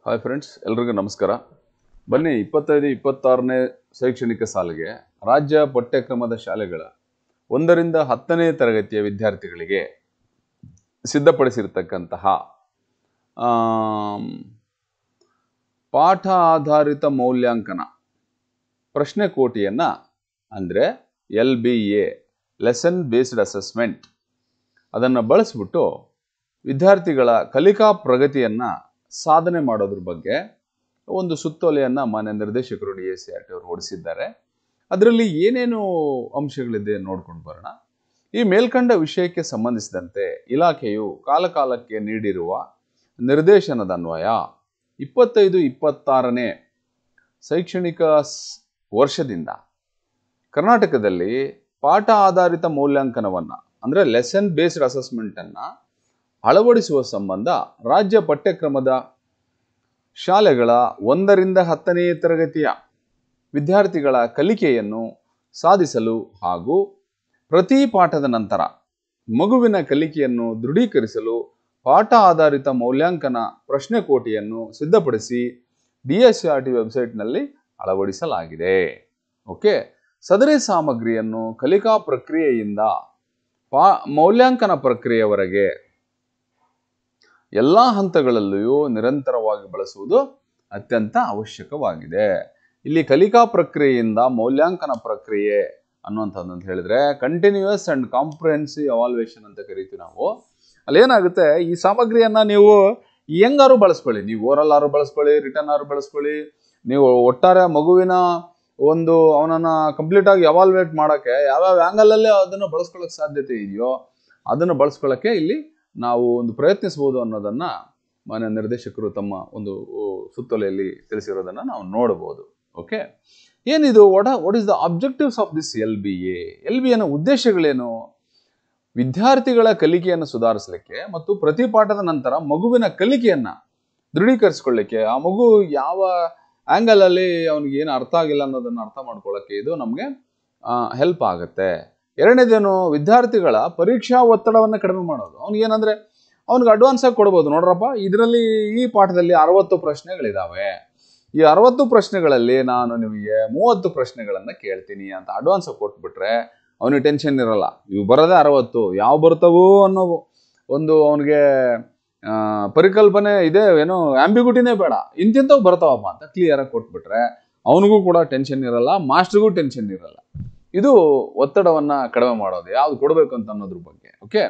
Hi friends, ಎಲ್ರಿಗೂ ನಮಸ್ಕಾರ. ಬನ್ನಿ 25-26ನೇ ಶೈಕ್ಷಣಿಕ ಸಾಲಿಗೆ ರಾಜ್ಯ ಪಠ್ಯಕ್ರಮದ ಶಾಲೆಗಳ 1ರಿಂದ 10ನೇ ತರಗತಿಯ ವಿದ್ಯಾರ್ಥಿಗಳಿಗೆ ಸಿದ್ಧಪಡಿಸಿರ್ತಕ್ಕಂತಹ ಪಾಠ ಆಧಾರಿತ ಮೌಲ್ಯಾಂಕನ ಪ್ರಶ್ನೆ ಕೋಟಿಯನ್ನು ಅಂದರೆ LBA ಲೆಸನ್ ಬೇಸ್ಡ್ ಅಸೆಸ್ಮೆಂಟ್ ಅದನ್ನು ಬಳಸಿಬಿಟ್ಟು ವಿದ್ಯಾರ್ಥಿಗಳ ಕಲಿಕಾ ಪ್ರಗತಿಯನ್ನು ಸಾಧನೆ ಮಾಡೋದ್ರ ಬಗ್ಗೆ ಒಂದು ಸುತ್ತೋಲೆಯನ್ನು ಮಾನ್ಯ ನಿರ್ದೇಶಕರು DSCRT ಅವರು ಹೊರಡಿಸಿದ್ದಾರೆ. ಅದರಲ್ಲಿ ಏನೇನು ಅಂಶಗಳಿದೆ ನೋಡ್ಕೊಂಡು ಬರೋಣ. ಈ ಮೇಲ್ಕಂಡ ವಿಷಯಕ್ಕೆ ಸಂಬಂಧಿಸಿದಂತೆ ಇಲಾಖೆಯು ಕಾಲಕಾಲಕ್ಕೆ ನೀಡಿರುವ ನಿರ್ದೇಶನದ ಅನ್ವಯ 25-26ನೇ ಶೈಕ್ಷಣಿಕ ವರ್ಷದಿಂದ ಕರ್ನಾಟಕದಲ್ಲಿ ಪಾಠ ಆಧಾರಿತ ಮೌಲ್ಯಾಂಕನವನ್ನು ಅಂದರೆ ಲೆಸನ್ ಬೇಸ್ಡ್ ಅಸೆಸ್ಮೆಂಟನ್ನು ಅಳವಡಿಸುವ ಸಂಬಂಧ ರಾಜ್ಯ ಪಠ್ಯಕ್ರಮದ ಶಾಲೆಗಳ 1ರಿಂದ 10ನೇ ತರಗತಿಯ ವಿದ್ಯಾರ್ಥಿಗಳ ಕಲಿಕೆಯನ್ನು ಸಾಧಿಸಲು ಹಾಗೂ ಪ್ರತಿ ಪಾಠದ ನಂತರ ಮಗುವಿನ ಕಲಿಕೆಯನ್ನು ದೃಢೀಕರಿಸಲು ಪಾಠ ಆಧಾರಿತ ಮೌಲ್ಯಾಂಕನ ಪ್ರಶ್ನೆ ಕೋಟಿಯನ್ನು ಸಿದ್ಧಪಡಿಸಿ DSCRT ವೆಬ್ಸೈಟ್ನಲ್ಲಿ ಅಳವಡಿಸಲಾಗಿದೆ. ಓಕೆ, ಸದರಿ ಸಾಮಗ್ರಿಯನ್ನು ಕಲಿಕಾ ಪ್ರಕ್ರಿಯೆಯಿಂದ ಮೌಲ್ಯಾಂಕನ ಪ್ರಕ್ರಿಯೆಯವರೆಗೆ ಎಲ್ಲ ಹಂತಗಳಲ್ಲಿಯೂ ನಿರಂತರವಾಗಿ ಬಳಸುವುದು ಅತ್ಯಂತ ಅವಶ್ಯಕವಾಗಿದೆ. ಇಲ್ಲಿ ಕಲಿಕಾ ಪ್ರಕ್ರಿಯೆಯಿಂದ ಮೌಲ್ಯಾಂಕನ ಪ್ರಕ್ರಿಯೆ ಅನ್ನುವಂಥದ್ದು ಹೇಳಿದ್ರೆ ಕಂಟಿನ್ಯೂಯಸ್ ಅಂಡ್ ಕಾಂಪ್ರಿಹೆನ್ಸಿವ್ ಎವಾಲ್ಯೂಯೇಷನ್ ಅಂತ ಕರಿತೀವಿ ನಾವು. ಅಲ್ಲಿ ಏನಾಗುತ್ತೆ, ಈ ಸಾಮಗ್ರಿಯನ್ನು ನೀವು ಹೆಂಗಾರು ಬಳಸ್ಕೊಳ್ಳಿ, ನೀವು ಓರಲ್ ಆರು ಬಳಸ್ಕೊಳ್ಳಿ, ರಿಟರ್ನ್ ಆರು ಬಳಸ್ಕೊಳ್ಳಿ, ನೀವು ಒಟ್ಟಾರೆ ಮಗುವಿನ ಅವನನ್ನು ಕಂಪ್ಲೀಟ್ ಆಗಿ ಎವಾಲ್ಯುಯೇಟ್ ಮಾಡೋಕ್ಕೆ ಯಾವ್ಯಾವ ಆ್ಯಂಗಲಲ್ಲೇ ಅದನ್ನು ಬಳಸ್ಕೊಳ್ಳೋಕೆ ಸಾಧ್ಯತೆ ಇದೆಯೋ ಅದನ್ನು ಬಳಸ್ಕೊಳ್ಳೋಕ್ಕೆ ಇಲ್ಲಿ ನಾವು ಪ್ರಯತ್ನಿಸಬಹುದು ಅನ್ನೋದನ್ನು ಮಾನ್ಯ ನಿರ್ದೇಶಕರು ತಮ್ಮ ಒಂದು ಸುತ್ತೋಲೆಯಲ್ಲಿ ತಿಳಿಸಿರೋದನ್ನು ನಾವು ನೋಡಬಹುದು. ಓಕೆ, ಏನಿದು what is the objectives of this LBA ನ ಉದ್ದೇಶಗಳೇನು? ವಿದ್ಯಾರ್ಥಿಗಳ ಕಲಿಕೆಯನ್ನು ಸುಧಾರಿಸಲಿಕ್ಕೆ ಮತ್ತು ಪ್ರತಿ ಪಾಠದ ನಂತರ ಮಗುವಿನ ಕಲಿಕೆಯನ್ನು ದೃಢೀಕರಿಸಿಕೊಳ್ಳಿಕ್ಕೆ, ಆ ಮಗು ಯಾವ ಆ್ಯಂಗಲಲ್ಲಿ ಅವನಿಗೆ ಏನು ಅರ್ಥ ಆಗಿಲ್ಲ ಅನ್ನೋದನ್ನು ಅರ್ಥ ಮಾಡ್ಕೊಳ್ಳೋಕ್ಕೆ ಇದು ನಮಗೆ ಹೆಲ್ಪ್ ಆಗುತ್ತೆ. ಎರಡನೇದೇನು, ವಿದ್ಯಾರ್ಥಿಗಳ ಪರೀಕ್ಷಾ ಒತ್ತಡವನ್ನು ಕಡಿಮೆ ಮಾಡೋದು. ಅವ್ನಿಗೇನಂದರೆ ಅವ್ನಿಗೆ ಅಡ್ವಾನ್ಸ್ ಆಗಿ ಕೊಡ್ಬೋದು, ನೋಡ್ರಪ್ಪ ಇದರಲ್ಲಿ ಈ ಪಾಠದಲ್ಲಿ 60 ಪ್ರಶ್ನೆಗಳಿದ್ದಾವೆ, ಈ 60 ಪ್ರಶ್ನೆಗಳಲ್ಲಿ ನಾನು ನಿಮಗೆ 30 ಪ್ರಶ್ನೆಗಳನ್ನು ಕೇಳ್ತೀನಿ ಅಂತ ಅಡ್ವಾನ್ಸ್ ಆಗಿ ಕೊಟ್ಬಿಟ್ರೆ ಅವನಿಗೆ ಟೆನ್ಷನ್ ಇರಲ್ಲ. ಇವು ಬರೋದೇ 60, ಯಾವ ಬರ್ತವೋ ಅನ್ನೋ ಅವನಿಗೆ ಪರಿಕಲ್ಪನೆ ಇದೆ, ಏನೋ ಆಂಬಿಗ್ಯೂಟಿನೇ ಬೇಡ, ಇಂತಿಂತವು ಬರ್ತಾವಪ್ಪ ಅಂತ ಕ್ಲಿಯರಾಗಿ ಕೊಟ್ಬಿಟ್ರೆ ಅವನಿಗೂ ಕೂಡ ಟೆನ್ಷನ್ ಇರಲ್ಲ, ಮಾಸ್ಟರ್ಗೂ ಟೆನ್ಷನ್ ಇರಲ್ಲ. ಇದು ಒತ್ತಡವನ್ನು ಕಡಿಮೆ ಮಾಡೋದು, ಯಾವ್ದು ಕೊಡಬೇಕು ಅಂತ ಅನ್ನೋದ್ರ ಬಗ್ಗೆ. ಓಕೆ,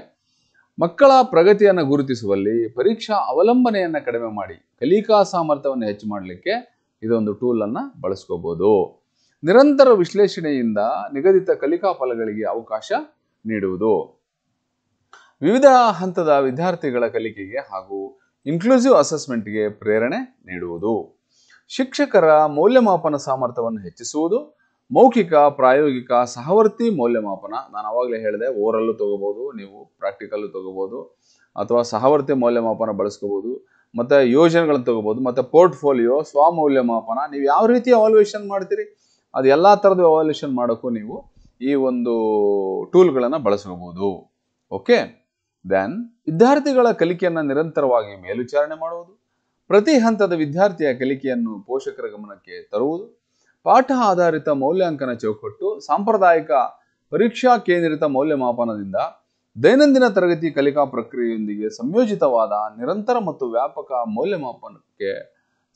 ಮಕ್ಕಳ ಪ್ರಗತಿಯನ್ನು ಗುರುತಿಸುವಲ್ಲಿ ಪರೀಕ್ಷಾ ಅವಲಂಬನೆಯನ್ನು ಕಡಿಮೆ ಮಾಡಿ ಕಲಿಕಾ ಸಾಮರ್ಥ್ಯವನ್ನು ಹೆಚ್ಚು ಮಾಡಲಿಕ್ಕೆ ಇದೊಂದು ಟೂಲನ್ನು ಬಳಸ್ಕೋಬಹುದು. ನಿರಂತರ ವಿಶ್ಲೇಷಣೆಯಿಂದ ನಿಗದಿತ ಕಲಿಕಾ ಫಲಗಳಿಗೆ ಅವಕಾಶ ನೀಡುವುದು, ವಿವಿಧ ಹಂತದ ವಿದ್ಯಾರ್ಥಿಗಳ ಕಲಿಕೆಗೆ ಹಾಗೂ ಇನ್ಕ್ಲೂಸಿವ್ ಅಸೆಸ್ಮೆಂಟ್ಗೆ ಪ್ರೇರಣೆ ನೀಡುವುದು, ಶಿಕ್ಷಕರ ಮೌಲ್ಯಮಾಪನ ಸಾಮರ್ಥ್ಯವನ್ನು ಹೆಚ್ಚಿಸುವುದು, ಮೌಖಿಕ ಪ್ರಾಯೋಗಿಕ ಸಹವರ್ತಿ ಮೌಲ್ಯಮಾಪನ. ನಾನು ಆವಾಗಲೇ ಹೇಳಿದೆ, ಓರಲ್ಲೂ ತಗೋಬೋದು, ನೀವು ಪ್ರಾಕ್ಟಿಕಲ್ಲು ತಗೋಬೋದು, ಅಥವಾ ಸಹವರ್ತಿ ಮೌಲ್ಯಮಾಪನ ಬಳಸ್ಕೋಬೋದು, ಮತ್ತು ಯೋಜನೆಗಳನ್ನು ತಗೋಬೋದು, ಮತ್ತು ಪೋರ್ಟ್ಫೋಲಿಯೋ ಸ್ವಮೌಲ್ಯಮಾಪನ. ನೀವು ಯಾವ ರೀತಿ ಎವಾಲ್ಯೂಯೇಷನ್ ಮಾಡ್ತೀರಿ ಅದು ಎಲ್ಲ ಥರದ ಎವಾಲ್ಯೂಯೇಷನ್ ಮಾಡೋಕ್ಕೂ ನೀವು ಈ ಒಂದು ಟೂಲ್ಗಳನ್ನು ಬಳಸ್ಕೋಬೋದು. ಓಕೆ, ದೆನ್ ವಿದ್ಯಾರ್ಥಿಗಳ ಕಲಿಕೆಯನ್ನು ನಿರಂತರವಾಗಿ ಮೇಲ್ವಿಚಾರಣೆ ಮಾಡುವುದು, ಪ್ರತಿ ಹಂತದ ವಿದ್ಯಾರ್ಥಿಯ ಕಲಿಕೆಯನ್ನು ಪೋಷಕರ ಗಮನಕ್ಕೆ ತರುವುದು, ಪಾಠ ಆಧಾರಿತ ಮೌಲ್ಯಾಂಕನ ಚೌಕಟ್ಟು ಸಾಂಪ್ರದಾಯಿಕ ಪರೀಕ್ಷಾ ಕೇಂದ್ರಿತ ಮೌಲ್ಯಮಾಪನದಿಂದ ದೈನಂದಿನ ತರಗತಿ ಕಲಿಕಾ ಪ್ರಕ್ರಿಯೆಯೊಂದಿಗೆ ಸಂಯೋಜಿತವಾದ ನಿರಂತರ ಮತ್ತು ವ್ಯಾಪಕ ಮೌಲ್ಯಮಾಪನಕ್ಕೆ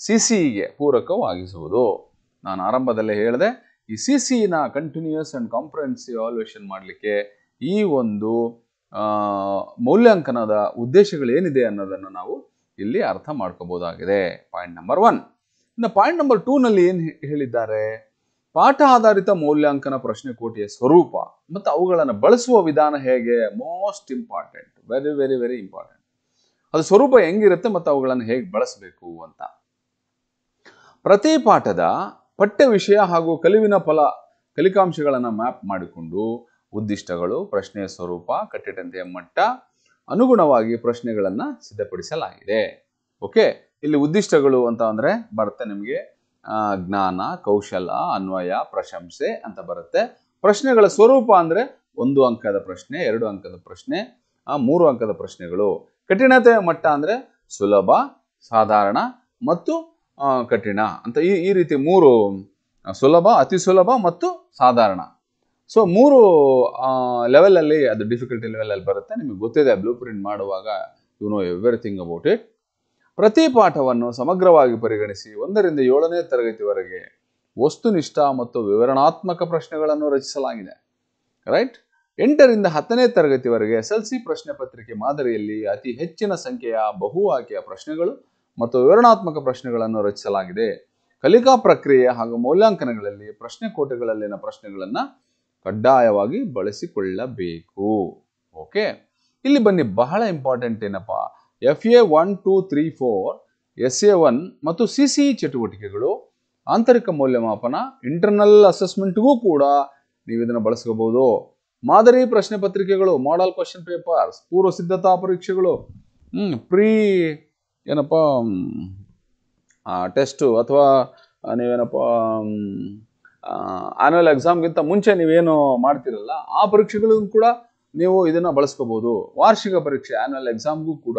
CCEಗೆ ಪೂರಕವಾಗಿಸುವುದು. ನಾನು ಆರಂಭದಲ್ಲೇ ಹೇಳಿದೆ, ಈ CCEನ ಕಂಟಿನ್ಯೂಯಸ್ ಅಂಡ್ ಕಾಂಪ್ರಿಹೆನ್ಸಿವ್ ಎವಾಲ್ಯೂಯೇಷನ್ ಮಾಡಲಿಕ್ಕೆ ಈ ಒಂದು ಮೌಲ್ಯಾಂಕನದ ಉದ್ದೇಶಗಳೇನಿದೆ ಅನ್ನೋದನ್ನು ನಾವು ಇಲ್ಲಿ ಅರ್ಥ ಮಾಡ್ಕೋಬಹುದಾಗಿದೆ. Point number 1. ಇನ್ನು ಪಾಯಿಂಟ್ ನಂಬರ್ 2ನಲ್ಲಿ ಏನು ಹೇಳಿದ್ದಾರೆ, ಪಾಠ ಆಧಾರಿತ ಮೌಲ್ಯಾಂಕನ ಪ್ರಶ್ನೆ ಕೋಟಿಯ ಸ್ವರೂಪ ಮತ್ತು ಅವುಗಳನ್ನು ಬಳಸುವ ವಿಧಾನ ಹೇಗೆ, most important, very very very important. ಅದು ಸ್ವರೂಪ ಹೆಂಗಿರುತ್ತೆ ಮತ್ತು ಅವುಗಳನ್ನು ಹೇಗೆ ಬಳಸಬೇಕು ಅಂತ. ಪ್ರತಿ ಪಾಠದ ಪಠ್ಯ ವಿಷಯ ಹಾಗೂ ಕಲಿಕಾಂಶಗಳನ್ನು ಮ್ಯಾಪ್ ಮಾಡಿಕೊಂಡು ಉದ್ದಿಷ್ಟಗಳು, ಪ್ರಶ್ನೆಯ ಸ್ವರೂಪ, ಕಟ್ಟಿಟ್ಟಂತೆಯ ಮಟ್ಟ ಅನುಗುಣವಾಗಿ ಪ್ರಶ್ನೆಗಳನ್ನು ಸಿದ್ಧಪಡಿಸಲಾಗಿದೆ. ಓಕೆ, ಇಲ್ಲಿ ಉದ್ದಿಷ್ಟಗಳು ಅಂತ ಅಂದರೆ ಬರುತ್ತೆ ನಿಮಗೆ ಜ್ಞಾನ, ಕೌಶಲ, ಅನ್ವಯ, ಪ್ರಶಂಸೆ ಅಂತ ಬರುತ್ತೆ. ಪ್ರಶ್ನೆಗಳ ಸ್ವರೂಪ ಅಂದರೆ 1 ಅಂಕದ ಪ್ರಶ್ನೆ, 2 ಅಂಕದ ಪ್ರಶ್ನೆ, 3 ಅಂಕದ ಪ್ರಶ್ನೆಗಳು. ಕಠಿಣತೆಯ ಮಟ್ಟ ಅಂದರೆ ಸುಲಭ, ಸಾಧಾರಣ, ಮತ್ತು ಕಠಿಣ ಅಂತ ಈ ರೀತಿ 3 ಸುಲಭ, ಅತಿ ಸುಲಭ ಮತ್ತು ಸಾಧಾರಣ. ಸೊ 3 ಲೆವೆಲಲ್ಲಿ ಅದು ಡಿಫಿಕಲ್ಟಿ ಲೆವೆಲಲ್ಲಿ ಬರುತ್ತೆ. ನಿಮಗೆ ಗೊತ್ತಿದೆ, ಬ್ಲೂ ಪ್ರಿಂಟ್ ಮಾಡುವಾಗ you know everything about it. ಪ್ರತಿ ಪಾಠವನ್ನು ಸಮಗ್ರವಾಗಿ ಪರಿಗಣಿಸಿ 1ರಿಂದ 7ನೇ ತರಗತಿವರೆಗೆ ವಸ್ತುನಿಷ್ಠ ಮತ್ತು ವಿವರಣಾತ್ಮಕ ಪ್ರಶ್ನೆಗಳನ್ನು ರಚಿಸಲಾಗಿದೆ. ರೈಟ್. 8ರಿಂದ 10ನೇ ತರಗತಿವರೆಗೆ SLC ಪ್ರಶ್ನೆ ಪತ್ರಿಕೆ ಮಾದರಿಯಲ್ಲಿ ಅತಿ ಹೆಚ್ಚಿನ ಸಂಖ್ಯೆಯ ಬಹು ಆಯ್ಕೆಯ ಪ್ರಶ್ನೆಗಳು ಮತ್ತು ವಿವರಣಾತ್ಮಕ ಪ್ರಶ್ನೆಗಳನ್ನು ರಚಿಸಲಾಗಿದೆ. ಕಲಿಕಾ ಪ್ರಕ್ರಿಯೆ ಹಾಗೂ ಮೌಲ್ಯಾಂಕನಗಳಲ್ಲಿ ಪ್ರಶ್ನೆ ಕೋಟೆಗಳಲ್ಲಿನ ಪ್ರಶ್ನೆಗಳನ್ನು ಕಡ್ಡಾಯವಾಗಿ ಬಳಸಿಕೊಳ್ಳಬೇಕು. ಓಕೆ, ಇಲ್ಲಿ ಬನ್ನಿ, ಬಹಳ ಇಂಪಾರ್ಟೆಂಟ್ ಏನಪ್ಪ, FA 1, 2, 3, 4 SA1 ಮತ್ತು CCE ಚಟುವಟಿಕೆಗಳು, ಆಂತರಿಕ ಮೌಲ್ಯಮಾಪನ, ಇಂಟರ್ನಲ್ ಅಸೆಸ್ಮೆಂಟ್ಗೂ ಕೂಡ ನೀವು ಇದನ್ನು ಬಳಸ್ಕೋಬಹುದು. ಮಾದರಿ ಪ್ರಶ್ನೆ ಪತ್ರಿಕೆಗಳು, ಮಾಡೆಲ್ ಕ್ವಶನ್ ಪೇಪರ್ಸ್, ಪೂರ್ವ ಸಿದ್ಧತಾ ಪರೀಕ್ಷೆಗಳು, ಏನಪ್ಪ ಟೆಸ್ಟು ಅಥವಾ ನೀವೇನಪ್ಪ ಆನ್ಯುವಲ್ ಎಕ್ಸಾಮ್ಗಿಂತ ಮುಂಚೆ ನೀವೇನು ಮಾಡ್ತಿರಲ್ಲ ಆ ಪರೀಕ್ಷೆಗಳಿಗೂ ಕೂಡ ನೀವು ಇದನ್ನು ಬಳಸ್ಕೋಬಹುದು. ವಾರ್ಷಿಕ ಪರೀಕ್ಷೆ ಆನ್ಯುವಲ್ ಎಕ್ಸಾಮ್ಗೂ ಕೂಡ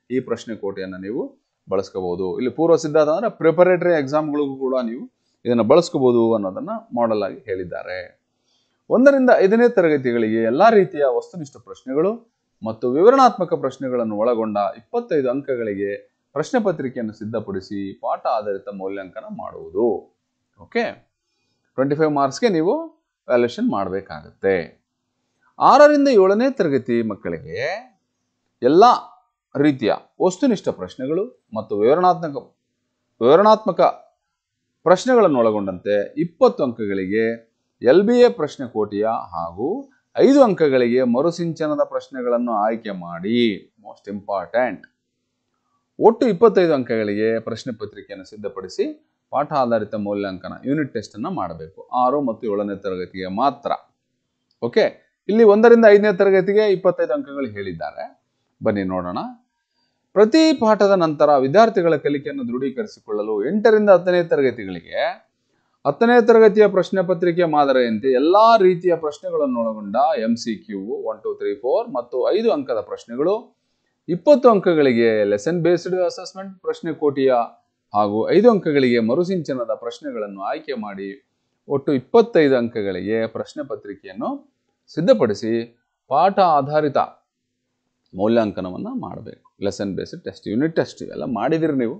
ಈ ಪ್ರಶ್ನೆ ಕೋಟೆಯನ್ನು ನೀವು ಬಳಸ್ಕೋಬಹುದು. ಇಲ್ಲಿ ಪೂರ್ವ ಸಿದ್ಧತಾ ಅಂದರೆ ಪ್ರಿಪರೇಟರಿ ಎಕ್ಸಾಮ್ಗಳಿಗೂ ಕೂಡ ನೀವು ಇದನ್ನು ಬಳಸ್ಕೋಬಹುದು ಅನ್ನೋದನ್ನು ಮಾಡೆಲ್ ಆಗಿ ಹೇಳಿದ್ದಾರೆ. 1ರಿಂದ 5ನೇ ತರಗತಿಗಳಿಗೆ ಎಲ್ಲ ರೀತಿಯ ವಸ್ತುನಿಷ್ಠ ಪ್ರಶ್ನೆಗಳು ಮತ್ತು ವಿವರಣಾತ್ಮಕ ಪ್ರಶ್ನೆಗಳನ್ನು ಒಳಗೊಂಡ 25 ಅಂಕಗಳಿಗೆ ಪ್ರಶ್ನೆ ಪತ್ರಿಕೆಯನ್ನು ಸಿದ್ಧಪಡಿಸಿ ಪಾಠ ಆಧಾರಿತ ಮೌಲ್ಯಾಂಕನ ಮಾಡುವುದು. ಓಕೆ, 25 ಮಾರ್ಕ್ಸ್ಗೆ ನೀವು ವ್ಯಾಲ್ಯೂಷನ್ ಮಾಡಬೇಕಾಗತ್ತೆ. 6ರಿಂದ 7ನೇ ತರಗತಿ ಮಕ್ಕಳಿಗೆ ಎಲ್ಲ ರೀತಿಯ ವಸ್ತುನಿಷ್ಠ ಪ್ರಶ್ನೆಗಳು ಮತ್ತು ವಿವರಣಾತ್ಮಕ ಪ್ರಶ್ನೆಗಳನ್ನು ಒಳಗೊಂಡಂತೆ 20 ಅಂಕಗಳಿಗೆ LBA ಪ್ರಶ್ನೆ ಕೋಟಿಯ ಹಾಗೂ 5 ಅಂಕಗಳಿಗೆ ಮರುಸಿಂಚನದ ಪ್ರಶ್ನೆಗಳನ್ನು ಆಯ್ಕೆ ಮಾಡಿ. Most important. ಒಟ್ಟು 25 ಅಂಕಗಳಿಗೆ ಪ್ರಶ್ನೆ ಪತ್ರಿಕೆಯನ್ನು ಸಿದ್ಧಪಡಿಸಿ ಪಾಠ ಆಧಾರಿತ ಮೌಲ್ಯಾಂಕನ ಯೂನಿಟ್ ಟೆಸ್ಟ್ ಅನ್ನು ಮಾಡಬೇಕು. 6 ಮತ್ತು 7ನೇ ತರಗತಿಗೆ ಮಾತ್ರ. ಓಕೆ, ಇಲ್ಲಿ 1ರಿಂದ 5ನೇ ತರಗತಿಗೆ 25 ಅಂಕಗಳು ಹೇಳಿದ್ದಾರೆ. ಬನ್ನಿ ನೋಡೋಣ. ಪ್ರತಿ ಪಾಠದ ನಂತರ ವಿದ್ಯಾರ್ಥಿಗಳ ಕಲಿಕೆಯನ್ನು ದೃಢೀಕರಿಸಿಕೊಳ್ಳಲು 8ರಿಂದ 10ನೇ ತರಗತಿಗಳಿಗೆ 10ನೇ ತರಗತಿಯ ಪ್ರಶ್ನೆ ಪತ್ರಿಕೆ ಮಾದರಿಯಂತೆ ಎಲ್ಲಾ ರೀತಿಯ ಪ್ರಶ್ನೆಗಳನ್ನು ಒಳಗೊಂಡ MCQ 1, 2, 3, 4 ಮತ್ತು 5 ಅಂಕದ ಪ್ರಶ್ನೆಗಳು, 20 ಅಂಕಗಳಿಗೆ ಲೆಸನ್ ಬೇಸ್ಡ್ ಅಸೆಸ್ಮೆಂಟ್ ಪ್ರಶ್ನೆ ಕೋಟಿಯ ಹಾಗೂ 5 ಅಂಕಗಳಿಗೆ ಮರುಸಿಂಚನದ ಪ್ರಶ್ನೆಗಳನ್ನು ಆಯ್ಕೆ ಮಾಡಿ ಒಟ್ಟು 25 ಅಂಕಗಳಿಗೆ ಪ್ರಶ್ನೆ ಪತ್ರಿಕೆಯನ್ನು ಸಿದ್ಧಪಡಿಸಿ ಪಾಠ ಆಧಾರಿತ ಮೌಲ್ಯಾಂಕನವನ್ನು ಮಾಡಬೇಕು. Lesson based test, unit test ಇವೆಲ್ಲ ಮಾಡಿದಿರಿ ನೀವು,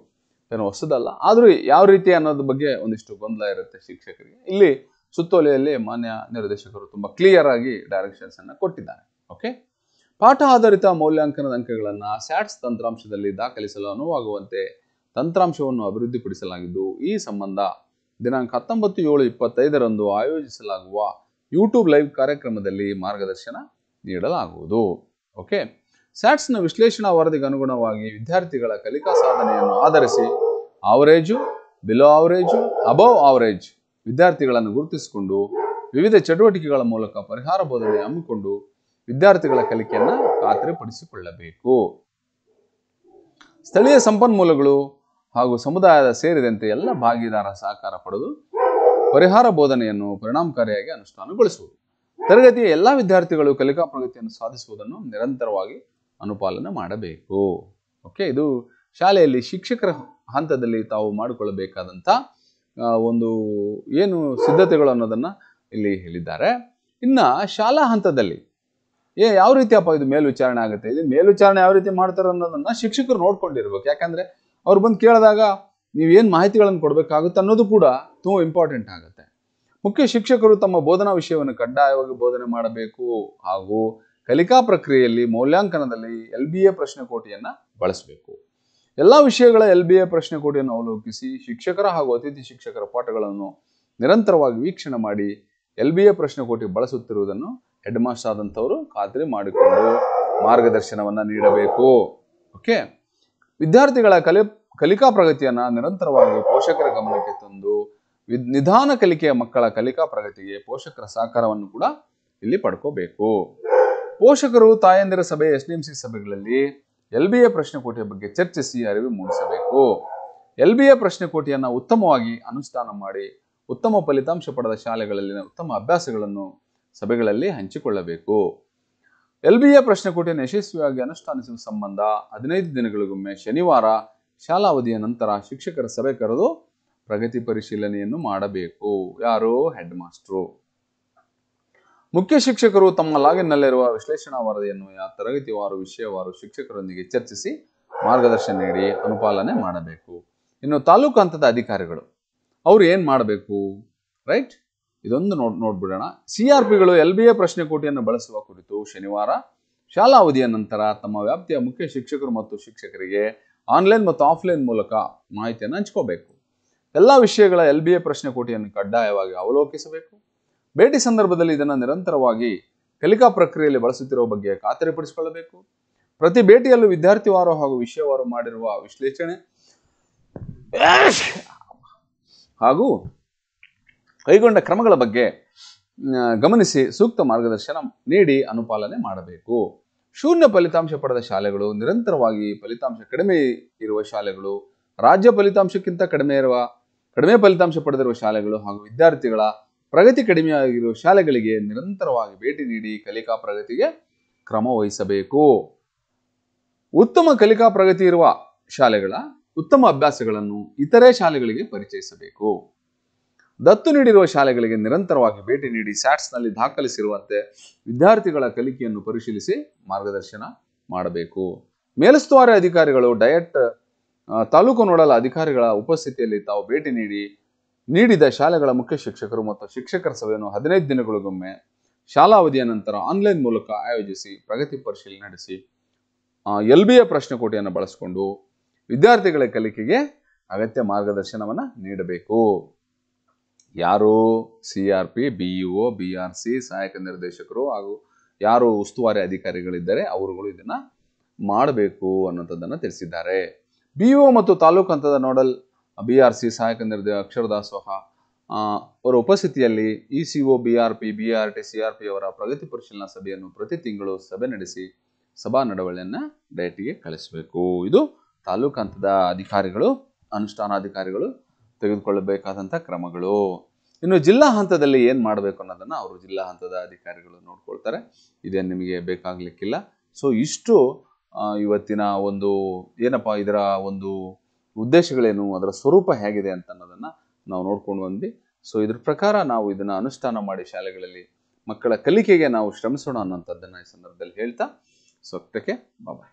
ಏನು ಹೊಸದಲ್ಲ. ಆದರೂ ಯಾವ ರೀತಿ ಅನ್ನೋದ್ರ ಬಗ್ಗೆ ಒಂದಿಷ್ಟು ಗೊಂದಲ ಇರುತ್ತೆ ಶಿಕ್ಷಕರಿಗೆ. ಇಲ್ಲಿ ಸುತ್ತೋಲೆಯಲ್ಲಿ ಮಾನ್ಯ ನಿರ್ದೇಶಕರು ತುಂಬ ಕ್ಲಿಯರ್ ಆಗಿ ಡೈರೆಕ್ಷನ್ಸ್ ಅನ್ನು ಕೊಟ್ಟಿದ್ದಾರೆ. ಓಕೆ, ಪಾಠ ಆಧಾರಿತ ಮೌಲ್ಯಾಂಕನದ ಅಂಕಗಳನ್ನು ಸ್ಯಾಟ್ಸ್ ತಂತ್ರಾಂಶದಲ್ಲಿ ದಾಖಲಿಸಲು ಅನುವಾಗುವಂತೆ ತಂತ್ರಾಂಶವನ್ನು ಅಭಿವೃದ್ಧಿಪಡಿಸಲಾಗಿದ್ದು, ಈ ಸಂಬಂಧ ದಿನಾಂಕ 19/7/25 ಆಯೋಜಿಸಲಾಗುವ ಯೂಟ್ಯೂಬ್ ಲೈವ್ ಕಾರ್ಯಕ್ರಮದಲ್ಲಿ ಮಾರ್ಗದರ್ಶನ ನೀಡಲಾಗುವುದು. ಓಕೆ, ಸ್ಯಾಟ್ಸ್ನ ವಿಶ್ಲೇಷಣಾ ವರದಿಗೆ ಅನುಗುಣವಾಗಿ ವಿದ್ಯಾರ್ಥಿಗಳ ಕಲಿಕಾ ಸಾಧನೆಯನ್ನು ಆಧರಿಸಿ average, below average, above average ವಿದ್ಯಾರ್ಥಿಗಳನ್ನು ಗುರುತಿಸಿಕೊಂಡು ವಿವಿಧ ಚಟುವಟಿಕೆಗಳ ಮೂಲಕ ಪರಿಹಾರ ಬೋಧನೆ ಹಮ್ಮಿಕೊಂಡು ವಿದ್ಯಾರ್ಥಿಗಳ ಕಲಿಕೆಯನ್ನು ಖಾತ್ರಿಪಡಿಸಿಕೊಳ್ಳಬೇಕು. ಸ್ಥಳೀಯ ಸಂಪನ್ಮೂಲಗಳು ಹಾಗೂ ಸಮುದಾಯದ ಸೇರಿದಂತೆ ಎಲ್ಲ ಭಾಗಿದಾರರ ಸಹಕಾರ ಪಡೆದು ಪರಿಹಾರ ಬೋಧನೆಯನ್ನು ಪರಿಣಾಮಕಾರಿಯಾಗಿ ಅನುಷ್ಠಾನಗೊಳಿಸುವುದು. ತರಗತಿಯ ಎಲ್ಲ ವಿದ್ಯಾರ್ಥಿಗಳು ಕಲಿಕಾ ಪ್ರಗತಿಯನ್ನು ಸಾಧಿಸುವುದನ್ನು ನಿರಂತರವಾಗಿ ಅನುಪಾಲನೆ ಮಾಡಬೇಕು. ಓಕೆ, ಇದು ಶಾಲೆಯಲ್ಲಿ ಶಿಕ್ಷಕರ ಹಂತದಲ್ಲಿ ತಾವು ಮಾಡಿಕೊಳ್ಳಬೇಕಾದಂಥ ಒಂದು ಏನು ಸಿದ್ಧತೆಗಳು ಅನ್ನೋದನ್ನು ಇಲ್ಲಿ ಹೇಳಿದ್ದಾರೆ. ಇನ್ನು ಶಾಲಾ ಹಂತದಲ್ಲಿ ಯಾವ ರೀತಿಯಪ್ಪ ಇದು ಮೇಲ್ವಿಚಾರಣೆ ಆಗುತ್ತೆ, ಇದು ಮೇಲ್ವಿಚಾರಣೆ ಯಾವ ರೀತಿ ಮಾಡ್ತಾರೆ ಅನ್ನೋದನ್ನು ಶಿಕ್ಷಕರು ನೋಡ್ಕೊಂಡಿರ್ಬೇಕು. ಯಾಕಂದರೆ ಅವ್ರು ಬಂದು ಕೇಳಿದಾಗ ನೀವೇನು ಮಾಹಿತಿಗಳನ್ನು ಕೊಡಬೇಕಾಗುತ್ತೆ ಅನ್ನೋದು ಕೂಡ ತುಂಬ ಇಂಪಾರ್ಟೆಂಟ್ ಆಗುತ್ತೆ. ಮುಖ್ಯ ಶಿಕ್ಷಕರು ತಮ್ಮ ಬೋಧನಾ ವಿಷಯವನ್ನು ಕಡ್ಡಾಯವಾಗಿ ಬೋಧನೆ ಮಾಡಬೇಕು ಹಾಗೂ ಕಲಿಕಾ ಪ್ರಕ್ರಿಯೆಯಲ್ಲಿ ಮೌಲ್ಯಾಂಕನದಲ್ಲಿ LBA ಪ್ರಶ್ನೆ ಕೋಟಿಯನ್ನು ಬಳಸಬೇಕು. ಎಲ್ಲ ವಿಷಯಗಳ LBA ಪ್ರಶ್ನೆ ಕೋಟಿಯನ್ನು ಅವಲೋಕಿಸಿ ಶಿಕ್ಷಕರ ಹಾಗೂ ಅತಿಥಿ ಶಿಕ್ಷಕರ ಪಾಠಗಳನ್ನು ನಿರಂತರವಾಗಿ ವೀಕ್ಷಣೆ ಮಾಡಿ LBA ಪ್ರಶ್ನೆ ಕೋಟಿ ಬಳಸುತ್ತಿರುವುದನ್ನು ಹೆಡ್ ಮಾಸ್ಟರ್ ಆದಂಥವರು ಖಾತ್ರಿ ಮಾಡಿಕೊಂಡು ಮಾರ್ಗದರ್ಶನವನ್ನು ನೀಡಬೇಕು. ಓಕೆ, ವಿದ್ಯಾರ್ಥಿಗಳ ಕಲಿಕಾ ಪ್ರಗತಿಯನ್ನು ನಿರಂತರವಾಗಿ ಪೋಷಕರ ಗಮನಕ್ಕೆ ತಂದು ನಿಧಾನ ಕಲಿಕೆಯ ಮಕ್ಕಳ ಕಲಿಕಾ ಪ್ರಗತಿಗೆ ಪೋಷಕರ ಸಹಕಾರವನ್ನು ಕೂಡ ಇಲ್ಲಿ ಪಡ್ಕೋಬೇಕು. ಪೋಷಕರು ತಾಯಂದಿರ ಸಭೆ, SDMC ಸಭೆಗಳಲ್ಲಿ LBA ಪ್ರಶ್ನೆ ಕೋಟಿಯ ಬಗ್ಗೆ ಚರ್ಚಿಸಿ ಅರಿವು ಮೂಡಿಸಬೇಕು. LBA ಪ್ರಶ್ನೆ ಕೋಟಿಯನ್ನು ಉತ್ತಮವಾಗಿ ಅನುಷ್ಠಾನ ಮಾಡಿ ಉತ್ತಮ ಫಲಿತಾಂಶ ಪಡೆದ ಶಾಲೆಗಳಲ್ಲಿನ ಉತ್ತಮ ಅಭ್ಯಾಸಗಳನ್ನು ಸಭೆಗಳಲ್ಲಿ ಹಂಚಿಕೊಳ್ಳಬೇಕು. LBA ಪ್ರಶ್ನೆ ಕೋಟಿಯನ್ನು ಯಶಸ್ವಿಯಾಗಿ ಅನುಷ್ಠಾನಿಸುವ ಸಂಬಂಧ 15 ದಿನಗಳಿಗೊಮ್ಮೆ ಶನಿವಾರ ಶಾಲಾವಧಿಯ ನಂತರ ಶಿಕ್ಷಕರ ಸಭೆ ಕರೆದು ಪ್ರಗತಿ ಪರಿಶೀಲನೆಯನ್ನು ಮಾಡಬೇಕು. ಯಾರು? Head master. ಮುಖ್ಯ ಶಿಕ್ಷಕರು ತಮ್ಮ ಲಾಗಿನ್ನಲ್ಲಿರುವ ವಿಶ್ಲೇಷಣಾ ವರದಿಯನ್ನು ತರಗತಿವಾರು ವಿಷಯವಾರು ಶಿಕ್ಷಕರೊಂದಿಗೆ ಚರ್ಚಿಸಿ ಮಾರ್ಗದರ್ಶನ ನೀಡಿ ಅನುಪಾಲನೆ ಮಾಡಬೇಕು. ಇನ್ನು ತಾಲೂಕು ಹಂತದ ಅಧಿಕಾರಿಗಳು ಅವ್ರು ಏನ್ ಮಾಡಬೇಕು? ರೈಟ್, ಇದೊಂದು ನೋಡ್ಬಿಡೋಣ. CRPಗಳು LBA ಪ್ರಶ್ನೆ ಕೋಟಿಯನ್ನು ಬಳಸುವ ಕುರಿತು ಶನಿವಾರ ಶಾಲಾ ಅವಧಿಯ ನಂತರ ತಮ್ಮ ವ್ಯಾಪ್ತಿಯ ಮುಖ್ಯ ಶಿಕ್ಷಕರು ಮತ್ತು ಶಿಕ್ಷಕರಿಗೆ ಆನ್ಲೈನ್ ಮತ್ತು ಆಫ್ಲೈನ್ ಮೂಲಕ ಮಾಹಿತಿಯನ್ನು ಹಂಚ್ಕೋಬೇಕು. ಎಲ್ಲ ವಿಷಯಗಳ LBA ಪ್ರಶ್ನೆ ಕೋಟಿಯನ್ನು ಕಡ್ಡಾಯವಾಗಿ ಅವಲೋಕಿಸಬೇಕು. ಭೇಟಿ ಸಂದರ್ಭದಲ್ಲಿ ಇದನ್ನು ನಿರಂತರವಾಗಿ ಕಲಿಕಾ ಪ್ರಕ್ರಿಯೆಯಲ್ಲಿ ಬಳಸುತ್ತಿರುವ ಬಗ್ಗೆ ಖಾತರಿಪಡಿಸಿಕೊಳ್ಳಬೇಕು. ಪ್ರತಿ ಭೇಟಿಯಲ್ಲೂ ವಿದ್ಯಾರ್ಥಿವಾರು ಹಾಗೂ ವಿಷಯವಾರು ಮಾಡಿರುವ ವಿಶ್ಲೇಷಣೆ ಹಾಗೂ ಕೈಗೊಂಡ ಕ್ರಮಗಳ ಬಗ್ಗೆ ಗಮನಿಸಿ ಸೂಕ್ತ ಮಾರ್ಗದರ್ಶನ ನೀಡಿ ಅನುಪಾಲನೆ ಮಾಡಬೇಕು. ಶೂನ್ಯ ಫಲಿತಾಂಶ ಪಡೆದ ಶಾಲೆಗಳು, ನಿರಂತರವಾಗಿ ಫಲಿತಾಂಶ ಕಡಿಮೆ ಇರುವ ಶಾಲೆಗಳು, ರಾಜ್ಯ ಫಲಿತಾಂಶಕ್ಕಿಂತ ಕಡಿಮೆ ಫಲಿತಾಂಶ ಪಡೆದಿರುವ ಶಾಲೆಗಳು ಹಾಗೂ ವಿದ್ಯಾರ್ಥಿಗಳ ಪ್ರಗತಿ ಕಡಿಮೆಯಾಗಿರುವ ಶಾಲೆಗಳಿಗೆ ನಿರಂತರವಾಗಿ ಭೇಟಿ ನೀಡಿ ಕಲಿಕಾ ಪ್ರಗತಿಗೆ ಕ್ರಮ ವಹಿಸಬೇಕು. ಉತ್ತಮ ಕಲಿಕಾ ಪ್ರಗತಿ ಇರುವ ಶಾಲೆಗಳ ಉತ್ತಮ ಅಭ್ಯಾಸಗಳನ್ನು ಇತರೆ ಶಾಲೆಗಳಿಗೆ ಪರಿಚಯಿಸಬೇಕು. ದತ್ತು ನೀಡಿರುವ ಶಾಲೆಗಳಿಗೆ ನಿರಂತರವಾಗಿ ಭೇಟಿ ನೀಡಿ ಸ್ಯಾಟ್ಸ್ನಲ್ಲಿ ದಾಖಲಿಸಿರುವಂತೆ ವಿದ್ಯಾರ್ಥಿಗಳ ಕಲಿಕೆಯನ್ನು ಪರಿಶೀಲಿಸಿ ಮಾರ್ಗದರ್ಶನ ಮಾಡಬೇಕು. ಮೇಲುಸ್ತುವಾರಿ ಅಧಿಕಾರಿಗಳು ತಾಲೂಕು ನೋಡಲ್ ಅಧಿಕಾರಿಗಳ ಉಪಸ್ಥಿತಿಯಲ್ಲಿ ತಾವು ಭೇಟಿ ನೀಡಿದ ಶಾಲೆಗಳ ಮುಖ್ಯ ಶಿಕ್ಷಕರು ಮತ್ತು ಶಿಕ್ಷಕರ ಸಭೆಯನ್ನು 15 ದಿನಗಳಿಗೊಮ್ಮೆ ಶಾಲಾ ಅವಧಿಯ ನಂತರ ಆನ್ಲೈನ್ ಮೂಲಕ ಆಯೋಜಿಸಿ ಪ್ರಗತಿ ಪರಿಶೀಲನೆ ನಡೆಸಿ LBA ಪ್ರಶ್ನೆ ಕೋಟಿಯನ್ನು ಬಳಸಿಕೊಂಡು ವಿದ್ಯಾರ್ಥಿಗಳ ಕಲಿಕೆಗೆ ಅಗತ್ಯ ಮಾರ್ಗದರ್ಶನವನ್ನು ನೀಡಬೇಕು. ಯಾರು? CRP, BEO, BRC, ಸಹಾಯಕ ನಿರ್ದೇಶಕರು ಹಾಗೂ ಯಾರು ಉಸ್ತುವಾರಿ ಅಧಿಕಾರಿಗಳಿದ್ದಾರೆ ಅವರುಗಳು ಇದನ್ನ ಮಾಡಬೇಕು ಅನ್ನೋಂಥದ್ದನ್ನು ತಿಳಿಸಿದ್ದಾರೆ. BEO ಮತ್ತು ತಾಲೂಕು ಹಂತದ ನೋಡಲ್ BRC ಸಹಾಯಕ ಅಕ್ಷರ ದಾಸೋಹ ಅವರ ಉಪಸ್ಥಿತಿಯಲ್ಲಿ ECO, BRP, BRT, CRP ಅವರ ಪ್ರಗತಿ ಪರಿಶೀಲನಾ ಸಭೆಯನ್ನು ಪ್ರತಿ ತಿಂಗಳು ಸಭೆ ನಡೆಸಿ ಸಭಾ ನಡವಳಿಯನ್ನು ಡಯಟಿಗೆ ಕಳಿಸಬೇಕು. ಇದು ತಾಲೂಕು ಹಂತದ ಅಧಿಕಾರಿಗಳು, ಅನುಷ್ಠಾನಾಧಿಕಾರಿಗಳು ತೆಗೆದುಕೊಳ್ಳಬೇಕಾದಂಥ ಕ್ರಮಗಳು. ಇನ್ನು ಜಿಲ್ಲಾ ಹಂತದಲ್ಲಿ ಏನು ಮಾಡಬೇಕು ಅನ್ನೋದನ್ನು ಅವರು ಜಿಲ್ಲಾ ಹಂತದ ಅಧಿಕಾರಿಗಳು ನೋಡ್ಕೊಳ್ತಾರೆ. ಇದೇನು ನಿಮಗೆ ಬೇಕಾಗಲಿಕ್ಕಿಲ್ಲ. ಸೊ ಇಷ್ಟು ಇವತ್ತಿನ ಒಂದು ಏನಪ್ಪ ಇದರ ಒಂದು ಉದ್ದೇಶಗಳೇನು, ಅದರ ಸ್ವರೂಪ ಹೇಗಿದೆ ಅಂತ ಅನ್ನೋದನ್ನು ನಾವು ನೋಡ್ಕೊಂಡು ಬಂದ್ವಿ. ಸೊ ಇದ್ರ ಪ್ರಕಾರ ನಾವು ಇದನ್ನು ಅನುಷ್ಠಾನ ಮಾಡಿ ಶಾಲೆಗಳಲ್ಲಿ ಮಕ್ಕಳ ಕಲಿಕೆಗೆ ನಾವು ಶ್ರಮಿಸೋಣ ಅನ್ನೋಂಥದ್ದನ್ನು ಈ ಸಂದರ್ಭದಲ್ಲಿ ಹೇಳ್ತಾ ಸೊ ಬಾಯ್.